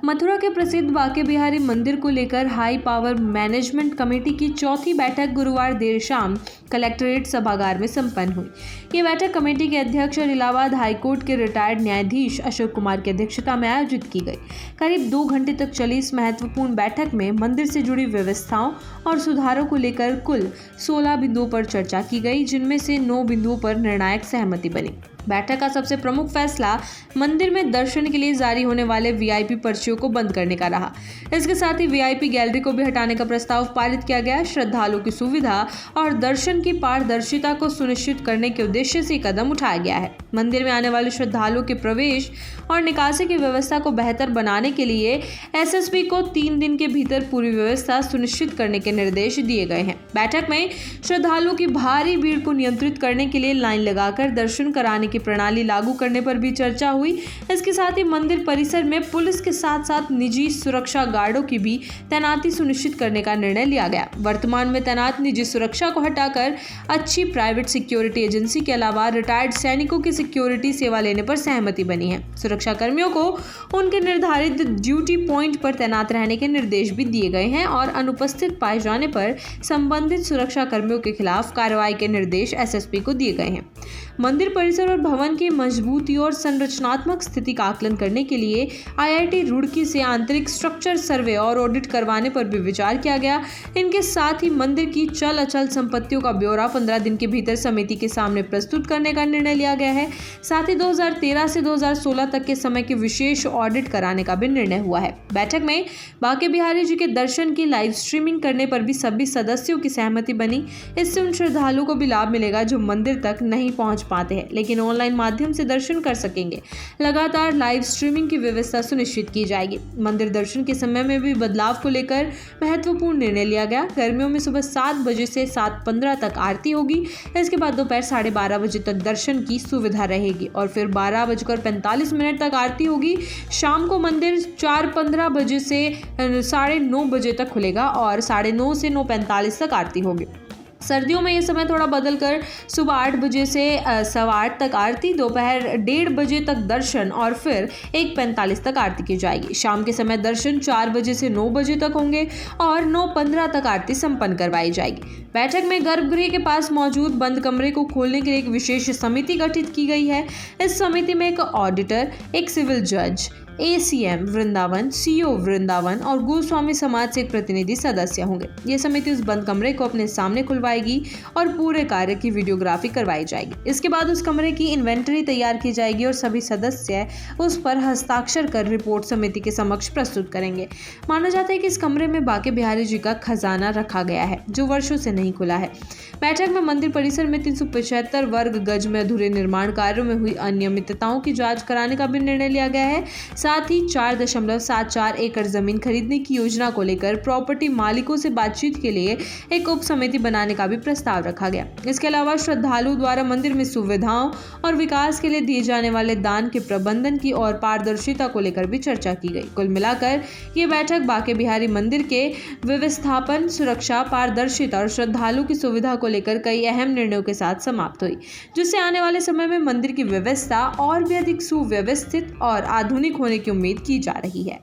मथुरा के प्रसिद्ध बांके बिहारी मंदिर को लेकर हाई पावर मैनेजमेंट कमेटी की चौथी बैठक गुरुवार देर शाम कलेक्ट्रेट सभागार में संपन्न हुई। ये बैठक कमेटी के अध्यक्ष और इलाहाबाद हाईकोर्ट के रिटायर्ड न्यायाधीश अशोक कुमार की अध्यक्षता में आयोजित की गई। करीब 2 घंटे तक चली इस महत्वपूर्ण बैठक में मंदिर से जुड़ी व्यवस्थाओं और सुधारों को लेकर कुल 16 बिंदुओं पर चर्चा की गई, जिनमें से 9 बिंदुओं पर निर्णायक सहमति बनी। बैठक का सबसे प्रमुख फैसला मंदिर में दर्शन के लिए जारी होने वाले वीआईपी पर्चियों को बंद करने का रहा। इसके साथ ही वीआईपी गैलरी को भी हटाने का प्रस्ताव पारित किया गया। श्रद्धालुओं की सुविधा और दर्शन की पारदर्शिता को सुनिश्चित करने के उद्देश्य से कदम उठाया गया है। मंदिर में आने वाले श्रद्धालुओं के प्रवेश और निकासी की व्यवस्था को बेहतर बनाने के लिए एसएसपी को 3 दिन के भीतर पूरी व्यवस्था सुनिश्चित करने के निर्देश दिए गए हैं। बैठक में श्रद्धालुओं की भारी भीड़ को नियंत्रित करने के लिए लाइन लगाकर दर्शन कराने की प्रणाली लागू करने पर भी चर्चा हुई। इसके साथ ही मंदिर परिसर में पुलिस के साथ साथ निजी सुरक्षा गार्डों की भी तैनाती सुनिश्चित करने का निर्णय लिया गया। वर्तमान में तैनात निजी सुरक्षा को हटाकर अच्छी प्राइवेट सिक्योरिटी एजेंसी के अलावा रिटायर्ड सैनिकों की सिक्योरिटी सेवा लेने पर सहमति बनी है। सुरक्षा कर्मियों को उनके निर्धारित ड्यूटी पॉइंट पर तैनात रहने के निर्देश भी दिए गए हैं और अनुपस्थित पाए जाने पर संबंधित सुरक्षा कर्मियों के खिलाफ कार्रवाई के निर्देश एसएसपी को दिए गए हैं। मंदिर परिसर और भवन की मजबूती और संरचनात्मक स्थिति का आकलन करने के लिए आईआईटी रुड़की से आंतरिक स्ट्रक्चर सर्वे और ऑडिट करवाने पर भी विचार किया गया। इनके साथ ही मंदिर की चल अचल संपत्तियों का ब्यौरा 15 दिन के भीतर समिति के सामने प्रस्तुत करने का निर्णय लिया गया है। साथ ही 2013 से 2016 तक के समय के विशेष ऑडिट कराने का भी निर्णय हुआ है। बैठक में बांके बिहारी जी के दर्शन की लाइव स्ट्रीमिंग करने पर भी सभी सदस्यों की सहमति बनी। इससे उन श्रद्धालुओं को भी लाभ मिलेगा जो मंदिर तक नहीं पहुंच पाते हैं लेकिन ऑनलाइन माध्यम से दर्शन कर सकेंगे। लगातार लाइव स्ट्रीमिंग की व्यवस्था सुनिश्चित की जाएगी। मंदिर दर्शन के समय में भी बदलाव को लेकर महत्वपूर्ण निर्णय लिया गया। गर्मियों में सुबह 7 बजे से 7:15 तक आरती होगी। इसके बाद दोपहर 12:30 बजे तक दर्शन की सुविधा रहेगी और फिर 12:45 तक आरती होगी। शाम को मंदिर 4:15 बजे से 9:30 बजे तक खुलेगा और 9:30 से 9:45 तक आरती होगी। सर्दियों में यह समय थोड़ा बदलकर सुबह 8 बजे से 8:15 तक आरती, दोपहर 1:30 बजे तक दर्शन और फिर 1:45 तक आरती की जाएगी। शाम के समय दर्शन 4 बजे से 9 बजे तक होंगे और 9:15 तक आरती संपन्न करवाई जाएगी। बैठक में गर्भगृह के पास मौजूद बंद कमरे को खोलने के लिए एक विशेष समिति गठित की गई है। इस समिति में एक ऑडिटर, एक सिविल जज, एसीएम वृंदावन, सीओ वृंदावन और गोस्वामी समाज से एक प्रतिनिधि सदस्य होंगे। ये समिति उस बंद कमरे को अपने सामने खुलवाएगी और पूरे कार्य की वीडियोग्राफी करवाई जाएगी। इसके बाद उस कमरे की इन्वेंटरी तैयार की जाएगी और सभी सदस्य उस पर हस्ताक्षर कर रिपोर्ट समिति के समक्ष प्रस्तुत करेंगे। माना जाता है कि इस कमरे में बांके बिहारी जी का खजाना रखा गया है जो वर्षों से नहीं खुला है। बैठक में मंदिर परिसर में 375 वर्ग गज में अधूरे निर्माण कार्यों में हुई अनियमितताओं की जांच कराने का भी निर्णय लिया गया है। साथ ही 4.74 एकड़ जमीन खरीदने की योजना को लेकर प्रॉपर्टी मालिकों से बातचीत के लिए एक उप समिति बनाने का भी प्रस्ताव रखा गया। इसके अलावा श्रद्धालुओं द्वारा मंदिर में सुविधाओं और विकास के लिए दिए जाने वाले दान के प्रबंधन की और पारदर्शिता को लेकर भी चर्चा की गई। कुल मिलाकर ये बैठक बांके बिहारी मंदिर के व्यवस्थापन, सुरक्षा, पारदर्शिता और श्रद्धालुओं की सुविधा को लेकर कई अहम निर्णयों के साथ समाप्त हुई, जिससे आने वाले समय में मंदिर की व्यवस्था और भी अधिक सुव्यवस्थित और आधुनिक होने की उम्मीद की जा रही है।